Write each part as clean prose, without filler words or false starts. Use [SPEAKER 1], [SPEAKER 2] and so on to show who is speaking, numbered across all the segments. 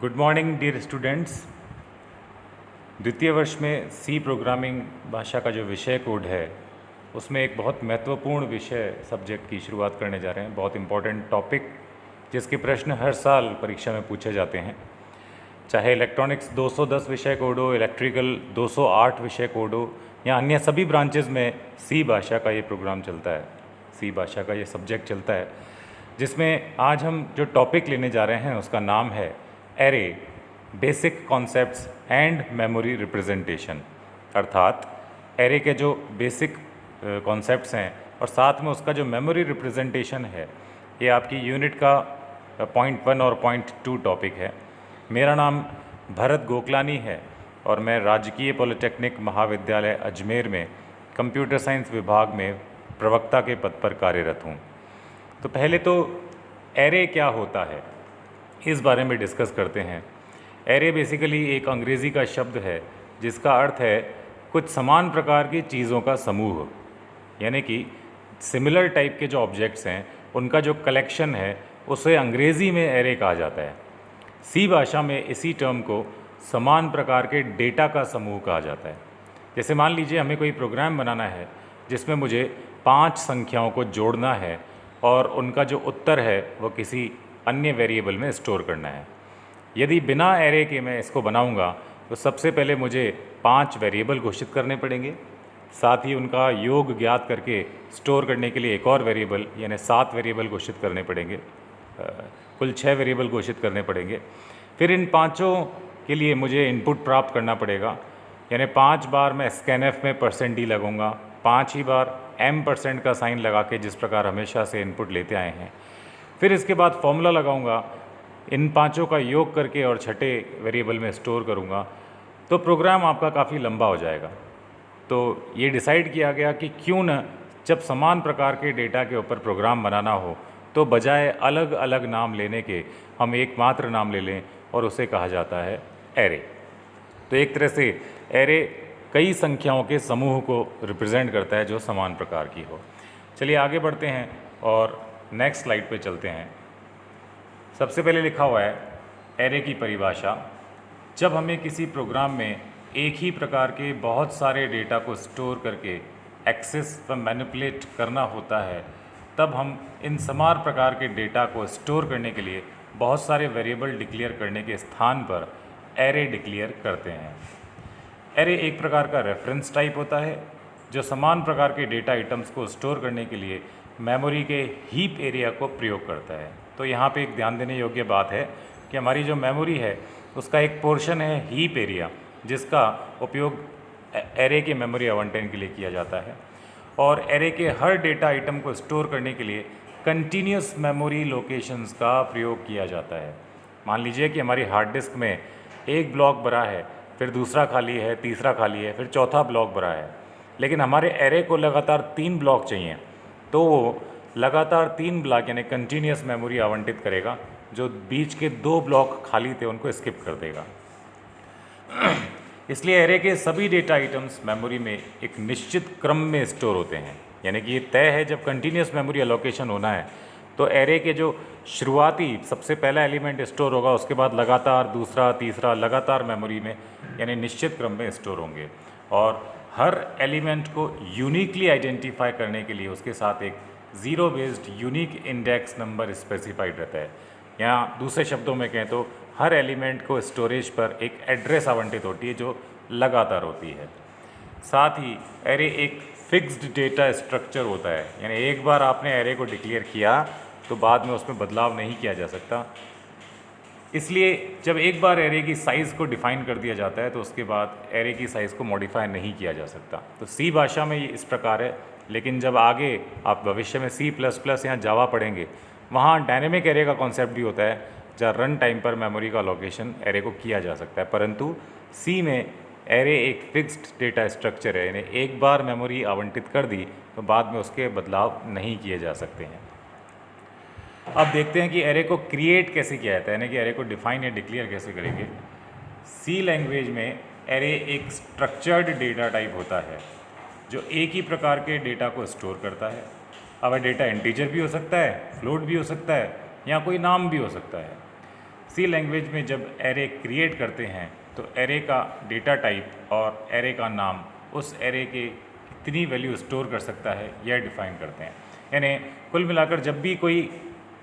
[SPEAKER 1] Good morning dear students. द्वितीय वर्ष में सी प्रोग्रामिंग भाषा का जो विषय कोड है उसमें एक बहुत महत्वपूर्ण विषय सब्जेक्ट की शुरुआत करने जा रहे हैं। बहुत इम्पॉर्टेंट टॉपिक जिसके प्रश्न हर साल परीक्षा में पूछे जाते हैं। चाहे इलेक्ट्रॉनिक्स 210 विषय कोड हो, इलेक्ट्रिकल 208 विषय कोड हो या अन्य सभी ब्रांचेस में सी भाषा का ये प्रोग्राम चलता है, सी भाषा का ये सब्जेक्ट चलता है, जिसमें आज हम जो टॉपिक लेने जा रहे हैं उसका नाम है array, basic concepts and memory representation. अर्थात एरे के जो बेसिक कॉन्सेप्ट्स हैं और साथ में उसका जो मेमोरी रिप्रेजेंटेशन है, ये आपकी यूनिट का पॉइंट 1 और पॉइंट 2 टॉपिक है। मेरा नाम भरत गोकलानी है और मैं राजकीय पॉलिटेक्निक महाविद्यालय अजमेर में कंप्यूटर साइंस विभाग में प्रवक्ता के पद पर कार्यरत हूँ। तो पहले तो एरे क्या होता है इस बारे में डिस्कस करते हैं। एरे बेसिकली एक अंग्रेज़ी का शब्द है जिसका अर्थ है कुछ समान प्रकार की चीज़ों का समूह, यानी कि सिमिलर टाइप के जो ऑब्जेक्ट्स हैं उनका जो कलेक्शन है उसे अंग्रेज़ी में एरे कहा जाता है। सी भाषा में इसी टर्म को समान प्रकार के डेटा का समूह कहा जाता है। जैसे मान लीजिए हमें कोई प्रोग्राम बनाना है जिसमें मुझे 5 संख्याओं को जोड़ना है और उनका जो उत्तर है वो किसी अन्य वेरिएबल में स्टोर करना है। यदि बिना एरे के मैं इसको बनाऊंगा तो सबसे पहले मुझे 5 वेरिएबल घोषित करने पड़ेंगे, साथ ही उनका योग ज्ञात करके स्टोर करने के लिए एक और वेरिएबल यानी 7 वेरिएबल घोषित करने पड़ेंगे। कुल 6 वेरिएबल घोषित करने पड़ेंगे। फिर इन पाँचों के लिए मुझे इनपुट प्राप्त करना पड़ेगा, यानी 5 बार मैं स्कैनएफ में %d लगूंगा, 5 ही बार m% का साइन लगा के जिस प्रकार हमेशा से इनपुट लेते आए हैं। फिर इसके बाद फॉर्मूला लगाऊंगा, इन पाँचों का योग करके और छठे वेरिएबल में स्टोर करूंगा, तो प्रोग्राम आपका काफ़ी लंबा हो जाएगा। तो ये डिसाइड किया गया कि क्यों न जब समान प्रकार के डेटा के ऊपर प्रोग्राम बनाना हो तो बजाय अलग अलग नाम लेने के हम एकमात्र नाम ले लें और उसे कहा जाता है एरे। तो एक तरह से एरे कई संख्याओं के समूह को रिप्रेजेंट करता है जो समान प्रकार की हो। चलिए आगे बढ़ते हैं और नेक्स्ट स्लाइड पे चलते हैं। सबसे पहले लिखा हुआ है एरे की परिभाषा। जब हमें किसी प्रोग्राम में एक ही प्रकार के बहुत सारे डेटा को स्टोर करके एक्सेस व मैनिपुलेट करना होता है, तब हम इन समान प्रकार के डेटा को स्टोर करने के लिए बहुत सारे वेरिएबल डिक्लेयर करने के स्थान पर एरे डिक्लेयर करते हैं। एरे एक प्रकार का रेफरेंस टाइप होता है जो समान प्रकार के डेटा आइटम्स को स्टोर करने के लिए मेमोरी के हीप एरिया को प्रयोग करता है। तो यहाँ पे एक ध्यान देने योग्य बात है कि हमारी जो मेमोरी है उसका एक पोर्शन है हीप एरिया, जिसका उपयोग एरे के मेमोरी आवंटन के लिए किया जाता है। और एरे के हर डेटा आइटम को स्टोर करने के लिए कंटिन्यूस मेमोरी लोकेशंस का प्रयोग किया जाता है। मान लीजिए कि हमारी हार्ड डिस्क में एक ब्लॉक भरा है, फिर दूसरा खाली है, तीसरा खाली है, फिर चौथा ब्लॉक भरा है, लेकिन हमारे एरे को लगातार 3 ब्लॉक चाहिए, तो वो लगातार 3 ब्लॉक यानी कंटिन्यूस मेमोरी आवंटित करेगा। जो बीच के 2 ब्लॉक खाली थे उनको स्किप कर देगा। इसलिए एरे के सभी डेटा आइटम्स मेमोरी में एक निश्चित क्रम में स्टोर होते हैं, यानी कि ये तय है जब कंटिन्यूस मेमोरी एलोकेशन होना है तो एरे के जो शुरुआती सबसे पहला एलिमेंट स्टोर होगा, उसके बाद लगातार दूसरा तीसरा लगातार मेमोरी में यानी निश्चित क्रम में स्टोर होंगे। और हर एलिमेंट को यूनिकली आइडेंटिफाई करने के लिए उसके साथ एक zero based unique index number specified रहता है। यहाँ दूसरे शब्दों में कहें तो हर एलिमेंट को स्टोरेज पर एक एड्रेस आवंटित होती है जो लगातार होती है। साथ ही एरे एक फिक्स्ड डेटा स्ट्रक्चर होता है, यानी एक बार आपने एरे को डिक्लेयर किया तो बाद में उसमें बदलाव नहीं किया जा सकता। इसलिए जब एक बार एरे की साइज़ को डिफ़ाइन कर दिया जाता है तो उसके बाद एरे की साइज़ को मॉडिफाई नहीं किया जा सकता। तो सी भाषा में ये इस प्रकार है, लेकिन जब आगे आप भविष्य में C++ या जावा पढ़ेंगे वहाँ डायनेमिक एरे का कॉन्सेप्ट भी होता है, जहाँ रन टाइम पर मेमोरी का लोकेशन एरे को किया जा सकता है। परंतु सी में एरे एक फिक्स्ड डेटा स्ट्रक्चर है, यानी एक बार मेमोरी आवंटित कर दी तो बाद में उसके बदलाव नहीं किए जा सकते हैं। अब देखते हैं कि एरे को क्रिएट कैसे किया जाता है, यानी कि एरे को डिफाइन या डिक्लेयर कैसे करेंगे। सी लैंग्वेज में एरे एक स्ट्रक्चर्ड डेटा टाइप होता है जो एक ही प्रकार के डेटा को स्टोर करता है। अब डेटा इंटीजर भी हो सकता है, फ्लोट भी हो सकता है, या कोई नाम भी हो सकता है। सी लैंग्वेज में जब एरे क्रिएट करते हैं तो एरे का डेटा टाइप और एरे का नाम उस एरे के कितनी वैल्यू स्टोर कर सकता है यह डिफाइन करते हैं। यानी कुल मिलाकर जब भी कोई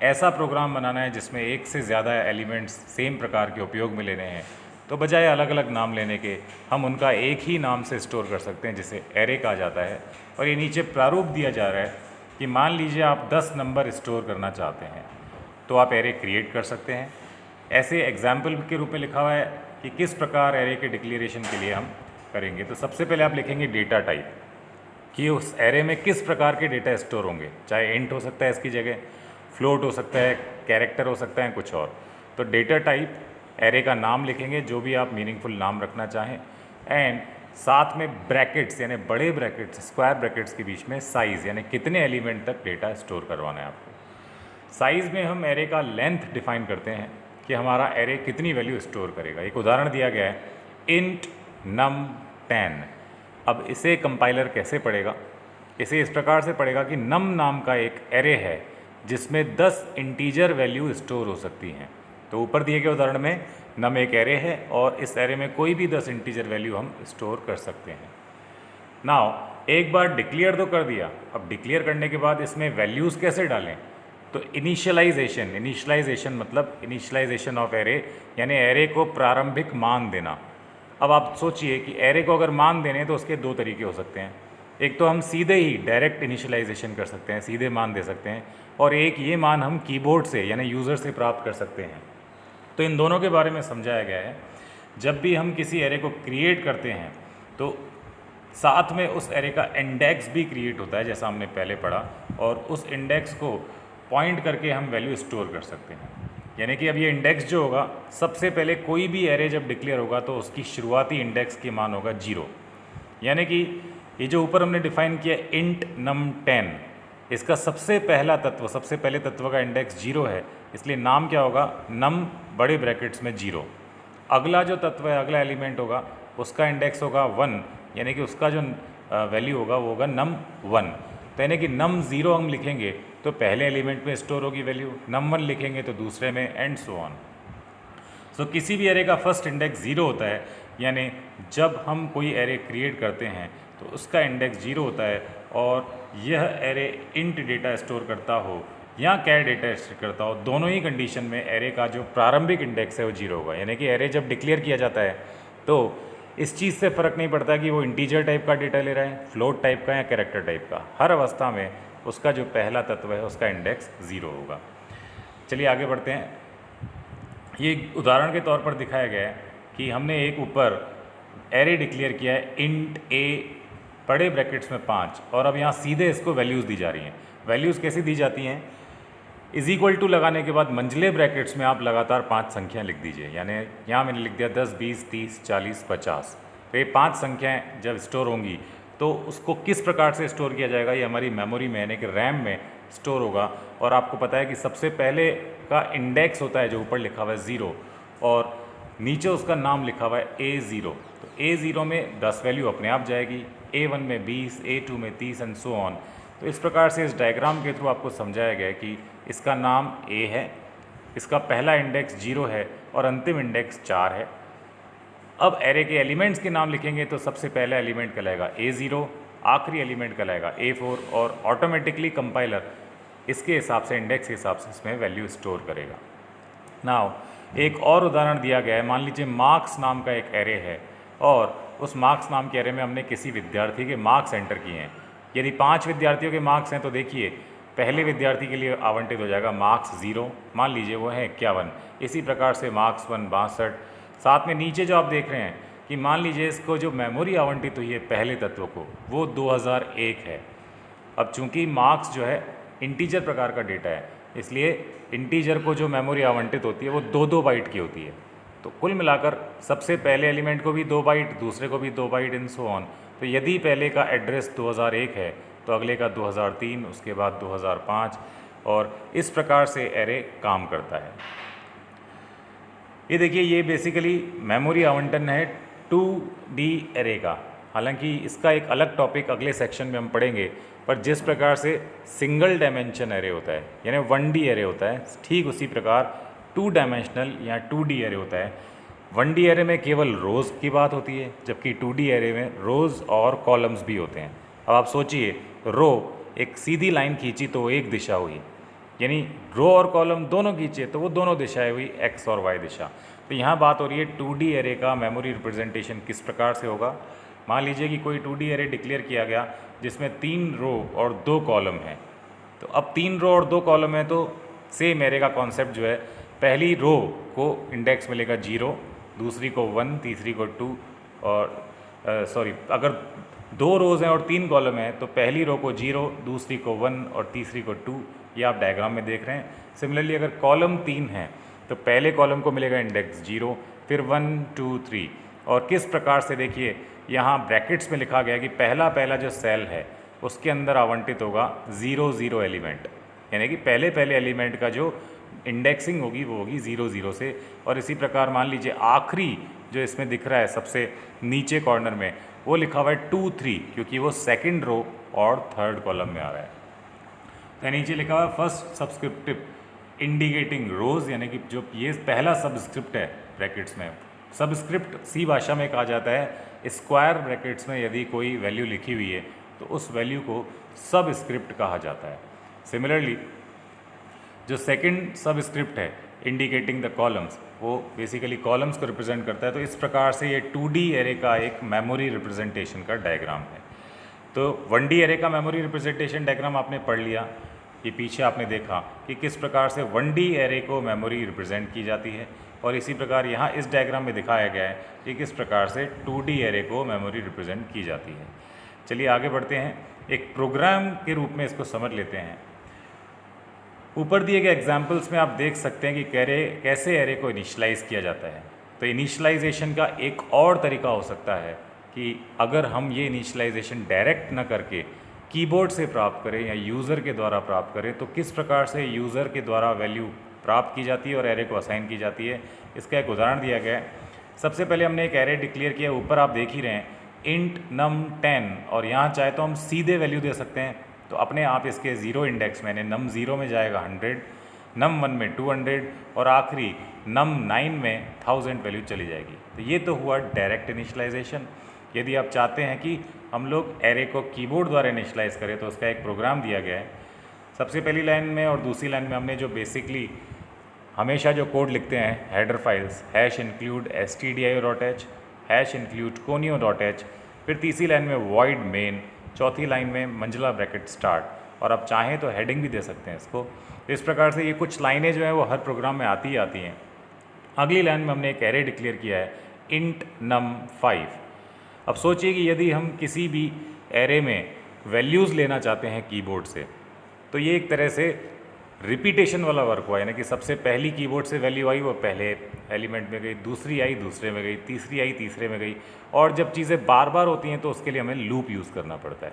[SPEAKER 1] ऐसा प्रोग्राम बनाना है जिसमें एक से ज़्यादा एलिमेंट्स सेम प्रकार के उपयोग में ले रहे हैं तो बजाय अलग अलग नाम लेने के हम उनका एक ही नाम से स्टोर कर सकते हैं जिसे एरे कहा जाता है। और ये नीचे प्रारूप दिया जा रहा है कि मान लीजिए आप 10 नंबर स्टोर करना चाहते हैं तो आप एरे क्रिएट कर सकते हैं। ऐसे एग्जाम्पल के रूप में लिखा हुआ है कि किस प्रकार एरे के डिक्लेरेशन के लिए हम करेंगे। तो सबसे पहले आप लिखेंगे डेटा टाइप कि उस एरे में किस प्रकार के डेटा स्टोर होंगे, चाहे इंट हो सकता है इसकी जगह, फ्लोट हो सकता है, कैरेक्टर हो सकता है, कुछ और। तो डेटा टाइप एरे का नाम लिखेंगे जो भी आप मीनिंगफुल नाम रखना चाहें, एंड साथ में ब्रैकेट्स यानी बड़े ब्रैकेट्स स्क्वायर ब्रैकेट्स के बीच में साइज़ यानी कितने एलिमेंट तक डेटा स्टोर करवाना है आपको। साइज़ में हम एरे का लेंथ डिफाइन करते हैं कि हमारा एरे कितनी वैल्यू स्टोर करेगा। एक उदाहरण दिया गया है इंट num 10। अब इसे कंपाइलर कैसे पढ़ेगा, इसे इस प्रकार से पढ़ेगा कि num नाम का एक एरे है जिसमें 10 इंटीजर वैल्यू स्टोर हो सकती हैं। तो ऊपर दिए गए उदाहरण में num एक एरे है और इस एरे में कोई भी 10 इंटीजर वैल्यू हम स्टोर कर सकते हैं। नाउ एक बार डिक्लेयर तो कर दिया, अब डिक्लेयर करने के बाद इसमें वैल्यूज़ कैसे डालें। तो इनिशियलाइजेशन मतलब इनिशियलाइजेशन ऑफ एरे यानी एरे को प्रारंभिक मान देना। अब आप सोचिए कि एरे को अगर मान देने तो उसके दो तरीके हो सकते हैं। एक तो हम सीधे ही डायरेक्ट इनिशियलाइजेशन कर सकते हैं, सीधे मान दे सकते हैं, और एक ये मान हम कीबोर्ड से यानी यूज़र से प्राप्त कर सकते हैं। तो इन दोनों के बारे में समझाया गया है। जब भी हम किसी एरे को क्रिएट करते हैं तो साथ में उस एरे का इंडेक्स भी क्रिएट होता है जैसा हमने पहले पढ़ा, और उस इंडेक्स को पॉइंट करके हम वैल्यू स्टोर कर सकते हैं। यानी कि अब ये इंडेक्स जो होगा, सबसे पहले कोई भी एरे जब डिक्लेयर होगा तो उसकी शुरुआती इंडेक्स की मान होगा 0। यानी कि ये जो ऊपर हमने डिफाइन किया इंट num 10, इसका सबसे पहले तत्व का इंडेक्स 0 है, इसलिए नाम क्या होगा num बड़े ब्रैकेट्स में 0। अगला जो तत्व है, अगला एलिमेंट होगा, उसका इंडेक्स होगा 1, यानी कि उसका जो वैल्यू होगा वो होगा num 1। तो यानी कि num 0 हम लिखेंगे तो पहले एलिमेंट में स्टोर होगी वैल्यू, num 1 लिखेंगे तो दूसरे में, एंड सो ऑन। सो किसी भी एरे का फर्स्ट इंडेक्स 0 होता है, यानी जब हम कोई एरे क्रिएट करते हैं तो उसका इंडेक्स 0 होता है, और यह एरे इंट डेटा स्टोर करता हो या कैर डेटा स्टोर करता हो, दोनों ही कंडीशन में एरे का जो प्रारंभिक इंडेक्स है वो 0 होगा। यानी कि एरे जब डिक्लेयर किया जाता है तो इस चीज़ से फ़र्क नहीं पड़ता कि वो इंटीजर टाइप का डेटा ले रहा है, फ्लोट टाइप का या कैरेक्टर टाइप का, हर अवस्था में उसका जो पहला तत्व है उसका इंडेक्स 0 होगा। चलिए आगे बढ़ते हैं। ये उदाहरण के तौर पर दिखाया गया है कि हमने एक ऊपर एरे डिक्लेयर किया है इंट a बड़े ब्रैकेट्स में 5, और अब यहाँ सीधे इसको वैल्यूज़ दी जा रही हैं। वैल्यूज़ कैसे दी जाती हैं, इज इक्वल टू लगाने के बाद मंझले ब्रैकेट्स में आप लगातार 5 संख्याएं लिख दीजिए। यानी यहाँ मैंने लिख दिया 10, 20, 30, 40, 50। तो ये 5 संख्याएं जब स्टोर होंगी तो उसको किस प्रकार से स्टोर किया जाएगा, ये हमारी मेमोरी में यानी कि रैम में स्टोर होगा। और आपको पता है कि सबसे पहले का इंडेक्स होता है जो ऊपर लिखा हुआ है 0, और नीचे उसका नाम लिखा हुआ है A0। तो A0 में 10 वैल्यू अपने आप जाएगी, A1 में 20, A2 में 30 एंड सो ऑन। तो इस प्रकार से इस डायग्राम के थ्रू आपको समझाया गया है कि इसका नाम A है, इसका पहला इंडेक्स 0 है और अंतिम इंडेक्स 4 है। अब एरे के एलिमेंट्स के नाम लिखेंगे तो सबसे पहला एलिमेंट कहलाएगा A0, आखिरी एलिमेंट कहलाएगा A4, और ऑटोमेटिकली कंपाइलर इसके हिसाब से, इंडेक्स के हिसाब से इसमें वैल्यू स्टोर करेगा। नाउ एक और उदाहरण दिया गया है। मान लीजिए मार्क्स नाम का एक एरे है, और उस मार्क्स नाम के एरे में हमने किसी विद्यार्थी के मार्क्स एंटर किए हैं। यदि 5 विद्यार्थियों के मार्क्स हैं तो देखिए पहले विद्यार्थी के लिए आवंटित हो जाएगा मार्क्स 0, मान लीजिए वो है 51। इसी प्रकार से मार्क्स 1 62। साथ में नीचे जो आप देख रहे हैं कि मान लीजिए इसको जो मेमोरी आवंटित हुई है पहले तत्व को वो 2001 है। अब चूंकि मार्क्स जो है इंटीजर प्रकार का डेटा है, इसलिए इंटीजर को जो मेमोरी आवंटित होती है वो 2-2 बाइट की होती है। तो कुल मिलाकर सबसे पहले एलिमेंट को भी 2 बाइट, दूसरे को भी 2 बाइट, इन सो ऑन। तो यदि पहले का एड्रेस 2001 है तो अगले का 2003, उसके बाद 2005, और इस प्रकार से एरे काम करता है। ये देखिए, ये बेसिकली मेमोरी आवंटन है 2D एरे का। हालांकि इसका एक अलग टॉपिक अगले सेक्शन में हम पढ़ेंगे, पर जिस प्रकार से सिंगल डायमेंशन एरे होता है यानी 1D एरे होता है, ठीक उसी प्रकार टू डायमेंशनल या 2D एरे होता है। 1D एरे में केवल रोज़ की बात होती है, जबकि 2D एरे में रोज़ और कॉलम्स भी होते हैं। अब आप सोचिए, रो एक सीधी लाइन खींची तो वो एक दिशा हुई, यानी रो और कॉलम दोनों खींचे तो वो दोनों दिशाएं हुई, एक्स और वाई दिशा। तो यहाँ बात हो रही है 2D एरे का मेमोरी रिप्रेजेंटेशन किस प्रकार से होगा। मान लीजिए कि कोई 2D एरे डिक्लेयर किया गया जिसमें 3 रो और 2 कॉलम हैं। तो अब 3 रो और 2 कॉलम है तो सेम एरे का कॉन्सेप्ट जो है, पहली रो को इंडेक्स मिलेगा 0, दूसरी को 1, तीसरी को 2 और अगर 2 रोज़ हैं और 3 कॉलम हैं तो पहली रो को 0, दूसरी को 1 और तीसरी को 2। ये आप डायग्राम में देख रहे हैं। सिमिलरली अगर कॉलम 3 हैं तो पहले कॉलम को मिलेगा इंडेक्स 0, फिर 1, 2, 3। और किस प्रकार से देखिए, यहाँ ब्रैकेट्स में लिखा गया कि पहला जो सेल है उसके अंदर आवंटित होगा 0, 0 एलिमेंट, यानी कि पहले एलिमेंट का जो इंडेक्सिंग होगी वो होगी 0, 0 से। और इसी प्रकार मान लीजिए आखिरी जो इसमें दिख रहा है सबसे नीचे कॉर्नर में, वो लिखा हुआ है 2, 3, क्योंकि वो सेकंड रो और थर्ड कॉलम में आ रहा है। तो नीचे लिखा हुआ है फर्स्ट सब्सक्रिप्टिव इंडिकेटिंग रोज, यानी कि जो ये पहला सबस्क्रिप्ट है ब्रैकेट्स में। सबस्क्रिप्ट सी भाषा में कहा जाता है स्क्वायर ब्रैकेट्स में यदि कोई वैल्यू लिखी हुई है तो उस वैल्यू को सबस्क्रिप्ट कहा जाता है। सिमिलरली जो सेकंड सबस्क्रिप्ट है इंडिकेटिंग द कॉलम्स, वो बेसिकली कॉलम्स को रिप्रेजेंट करता है। तो इस प्रकार से ये 2D एरे का एक मेमोरी रिप्रेजेंटेशन का डायग्राम है। तो 1D एरे का मेमोरी रिप्रेजेंटेशन डायग्राम आपने पढ़ लिया। ये पीछे आपने देखा कि किस प्रकार से 1D एरे को मेमोरी रिप्रेजेंट की जाती है, और इसी प्रकार यहाँ इस डायग्राम में दिखाया गया है कि किस प्रकार से 2D एरे को मेमोरी रिप्रेजेंट की जाती है। चलिए आगे बढ़ते हैं, एक प्रोग्राम के रूप में इसको समझ लेते हैं। ऊपर दिए गए एग्जाम्पल्स में आप देख सकते हैं कि कैसे एरे को इनिशलाइज किया जाता है। तो इनिशलाइजेशन का एक और तरीका हो सकता है कि अगर हम ये इनिशलाइजेशन डायरेक्ट ना करके कीबोर्ड से प्राप्त करें या यूज़र के द्वारा प्राप्त करें, तो किस प्रकार से यूज़र के द्वारा वैल्यू प्राप्त की जाती है और एरे को असाइन की जाती है, इसका एक उदाहरण दिया गया है। सबसे पहले हमने एक एरे डिक्लेयर किया, ऊपर आप देख ही रहे हैं इंट num 10, और यहाँ चाहे तो हम सीधे वैल्यू दे सकते हैं। तो अपने आप इसके 0 इंडेक्स में num 0 में जाएगा 100, num 1 में 200 और आखिरी num 9 में 1000 वैल्यू चली जाएगी। तो ये तो हुआ डायरेक्ट इनिशलाइजेशन। यदि आप चाहते हैं कि हम लोग एरे को कीबोर्ड द्वारा इनिशलाइज करें तो उसका एक प्रोग्राम दिया गया है। सबसे पहली लाइन में और दूसरी लाइन में हमने जो बेसिकली हमेशा जो कोड लिखते हैं header files #include stdio.h, #include conio.h, फिर तीसरी लाइन में void main, चौथी लाइन में मंजिला ब्रैकेट स्टार्ट, और आप चाहें तो हेडिंग भी दे सकते हैं इसको। तो इस प्रकार से ये कुछ लाइनें जो हैं वो हर प्रोग्राम में आती ही आती हैं। अगली लाइन में हमने एक एरे डिक्लेयर किया है int num 5। अब सोचिए कि यदि हम किसी भी एरे में वैल्यूज़ लेना चाहते हैं कीबोर्ड से, तो ये एक तरह से रिपीटेशन वाला वर्क हुआ, यानी कि सबसे पहली कीबोर्ड से वैल्यू आई वो पहले एलिमेंट में गई, दूसरी आई दूसरे में गई, तीसरी आई तीसरे में गई, और जब चीज़ें बार बार होती हैं तो उसके लिए हमें लूप यूज़ करना पड़ता है।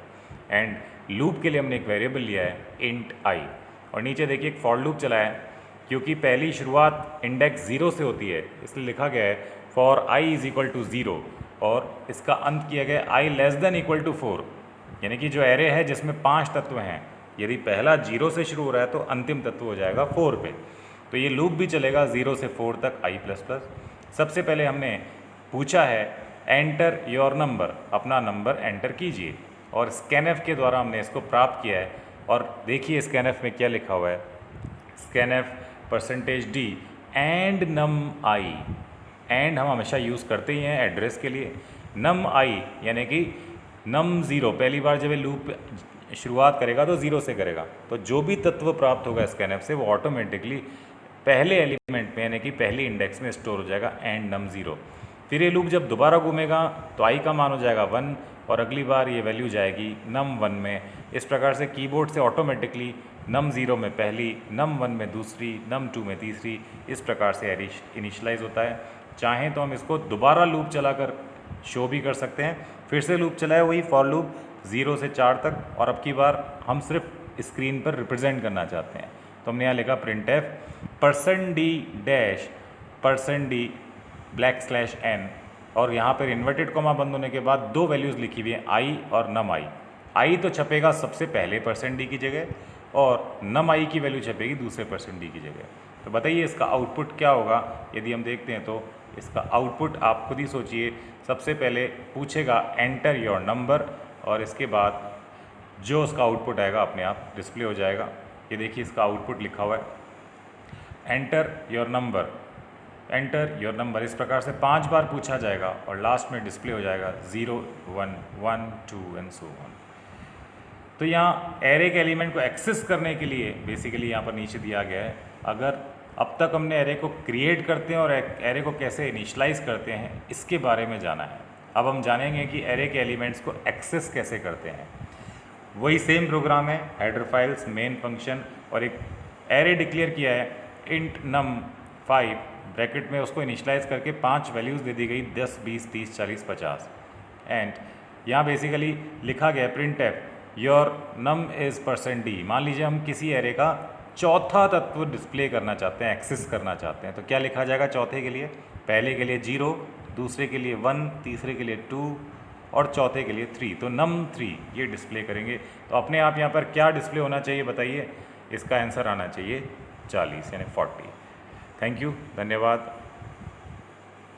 [SPEAKER 1] एंड लूप के लिए हमने एक वेरिएबल लिया है इंट आई, और नीचे देखिए एक फॉर लूप चला है। क्योंकि पहली शुरुआत इंडेक्स 0 से होती है इसलिए लिखा गया है for i is equal to 0, और इसका अंत किया गया i less than equal to 4, यानी कि जो एरे है जिसमें 5 तत्व हैं, यदि पहला 0 से शुरू हो रहा है तो अंतिम तत्व हो जाएगा 4 पे। तो ये लूप भी चलेगा 0 से 4 तक i++। सबसे पहले हमने पूछा है एंटर योर नंबर, अपना नंबर एंटर कीजिए, और स्कैनएफ के द्वारा हमने इसको प्राप्त किया है। और देखिए स्कैनएफ में क्या लिखा हुआ है, scanf %d and num i, and हम हमेशा यूज़ करते ही हैं एड्रेस के लिए। num i यानी कि num 0, पहली बार जब ये लूप शुरुआत करेगा तो 0 से करेगा, तो जो भी तत्व प्राप्त होगा स्कैनएफ से वो ऑटोमेटिकली पहले एलिमेंट में यानी कि पहली इंडेक्स में स्टोर हो जाएगा एंड num 0। फिर ये लूप जब दोबारा घूमेगा तो i का मान हो जाएगा 1, और अगली बार ये वैल्यू जाएगी num 1 में। इस प्रकार से कीबोर्ड से ऑटोमेटिकली num 0 में पहली, num 1 में दूसरी, num 2 में तीसरी, इस प्रकार से एरे इनिशलाइज होता है। चाहें तो हम इसको दोबारा लूप चलाकर शो भी कर सकते हैं। फिर से लूप चलाए वही फॉर लूप 0 से 4 तक, और अब की बार हम सिर्फ स्क्रीन पर रिप्रेजेंट करना चाहते हैं तो हमने यहाँ लिखा printf %d $d\n, और यहाँ पर इन्वर्टेड कॉमा बंद होने के बाद 2 वैल्यूज़ लिखी हुई हैं i और num i। i तो छपेगा सबसे पहले %d की जगह, और num i की वैल्यू छपेगी दूसरे %d की जगह। तो बताइए इसका आउटपुट क्या होगा। यदि हम देखते हैं तो इसका आउटपुट आप खुद ही सोचिए, सबसे पहले पूछेगा एंटर योर नंबर और इसके बाद जो उसका आउटपुट आएगा अपने आप डिस्प्ले हो जाएगा। ये देखिए इसका आउटपुट लिखा हुआ है enter your number, enter your number. इस प्रकार से 5 बार पूछा जाएगा और लास्ट में डिस्प्ले हो जाएगा 0 1 1 2 एंड सो ऑन। तो यहाँ एरे के एलिमेंट को एक्सेस करने के लिए बेसिकली यहाँ पर नीचे दिया गया है, अगर अब तक हमने एरे को क्रिएट करते हैं और एरे को कैसे इनिशलाइज करते हैं इसके बारे में जाना है। अब हम जानेंगे कि एरे के एलिमेंट्स को एक्सेस कैसे करते हैं। वही सेम प्रोग्राम है, हेडर फाइल्स, मेन फंक्शन, और एक एरे डिक्लेयर किया है इंट num5 ब्रैकेट में, उसको इनिशलाइज करके 5 वैल्यूज़ दे दी गई 10 20 30 40 50। एंड यहाँ बेसिकली लिखा गया print f your num is %d। मान लीजिए हम किसी एरे का चौथा तत्व डिस्प्ले करना चाहते हैं, एक्सेस करना चाहते हैं, तो क्या लिखा जाएगा चौथे के लिए? पहले के लिए 0, दूसरे के लिए 1, तीसरे के लिए 2 और चौथे के लिए 3। तो num3 ये डिस्प्ले करेंगे। तो अपने आप यहाँ पर क्या डिस्प्ले होना चाहिए बताइए? इसका आंसर आना चाहिए 40 यानी 40। थैंक यू, धन्यवाद।